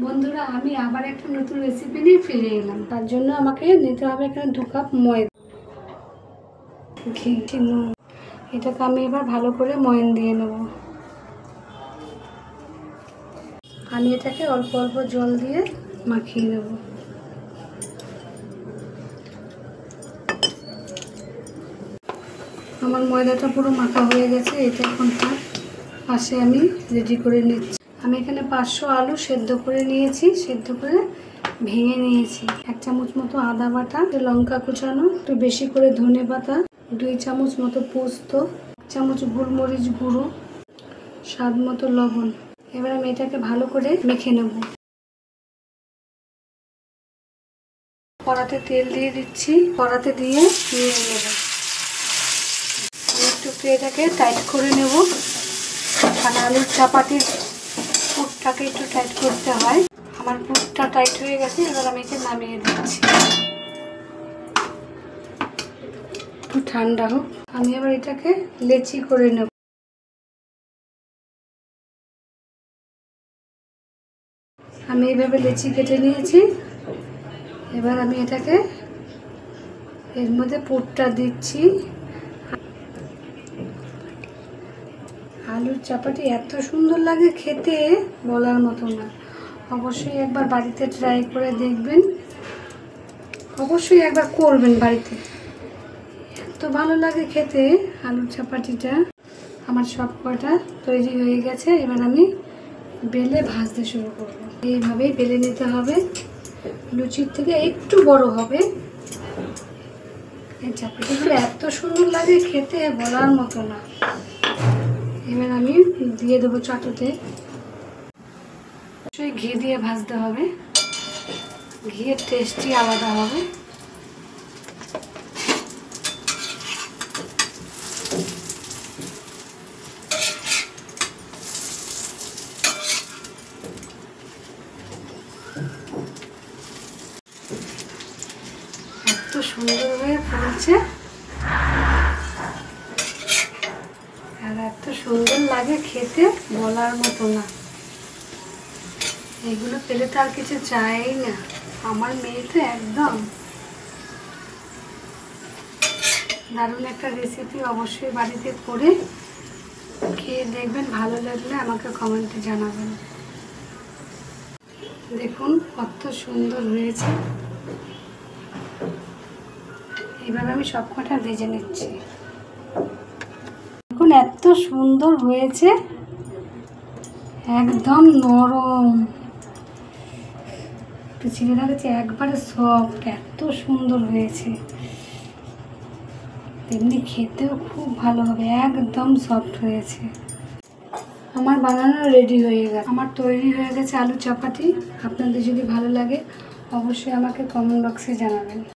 বন্ধুরা, আমি আবার একটা নতুন রেসিপি নিয়ে ফিরে এলাম। তার জন্য আমাকে নিতে হবে এখানে 2 কাপ ময়দা, ঘি, নুন। এটাকে আমি এবার ভালো করে ময়ান দিয়ে নেব। আমি এটাকে অল্প অল্প জল দিয়ে মাখিয়ে নেব। আমার ময়দাটা পুরো মাখা হয়ে গেছে। এটা এখন পাশে আমি রেডি করে নিচ্ছি। আমি এখানে 500 আলু সেদ্ধ করে নিয়েছি, সেদ্ধ করে ভেঙে নিয়েছি। 1 চামচ মতো আদা বাটা, লঙ্কা কুচানো, একটু বেশি করে ধনে পাতা, 2 চামচ মতো পোস্ত, 1 চামচ গোলমরিচ গুঁড়ো, স্বাদ মতো লবণ। এবার আমি এটাকে ভালো করে মেখে নেব। কড়াতে তেল দিয়ে দিচ্ছি, কড়াতে দিয়ে নিয়ে নেব। একটু এটাকে টাইট করে নেব, কারণ আলুর চাপাতির পুরটাকে একটু টাইট করতে হয়। আমার পুরটা টাইট হয়ে গেছে। এবার আমি একে নামিয়ে দিচ্ছি, একটু ঠান্ডা হোক। আমি এবার এটাকে লেচি করে নেব। আমি এইভাবে লেচি কেটে নিয়েছি। এবার আমি এটাকে এর মধ্যে পুরটা দিচ্ছি। আলুর চাপাটি এত সুন্দর লাগে খেতে, বলার মতো না। অবশ্যই একবার বাড়িতে ট্রাই করে দেখবেন, অবশ্যই একবার করবেন বাড়িতে। এত ভালো লাগে খেতে আলুর চাপাটিটা। আমার সব কটা তৈরি হয়ে গেছে। এবার আমি বেলে ভাজতে শুরু করব। এইভাবেই বেলে নিতে হবে, লুচির থেকে একটু বড় হবে। এই চাপাটিগুলো এত সুন্দর লাগে খেতে, বলার মতো না। এবার আমি দিয়ে দেবো চাটুতে। অবশ্যই ঘি দিয়ে ভাজতে হবে, ঘিয়ের টেস্টই আলাদা হবে। এত সুন্দর হয়ে ফুলছে আর এত সুন্দর লাগে খেতে, বলার মতো না। এগুলো পেলে তো আর কিছু চাই না। আমার মেয়ে তো একদম দারুণ একটা রেসিপি। অবশ্যই বাড়িতে করে খেয়ে দেখবেন, ভালো লাগলে আমাকে কমেন্টে জানাবেন। দেখুন কত সুন্দর হয়েছে। এইভাবে আমি সব কটা ভেজে নিচ্ছি। দেখুন এত সুন্দর হয়েছে, একদম নরম, একটু ছিঁড়ে রাখছে, একবারে সফট। এত সুন্দর হয়েছে, তেমনি খেতেও খুব ভালো হবে, একদম সফট হয়েছে। আমার বানানো রেডি হয়ে গেছে, আমার তৈরি হয়ে গেছে আলু চাপাতি। আপনাদের যদি ভালো লাগে অবশ্যই আমাকে কমেন্ট বক্সে জানাবেন।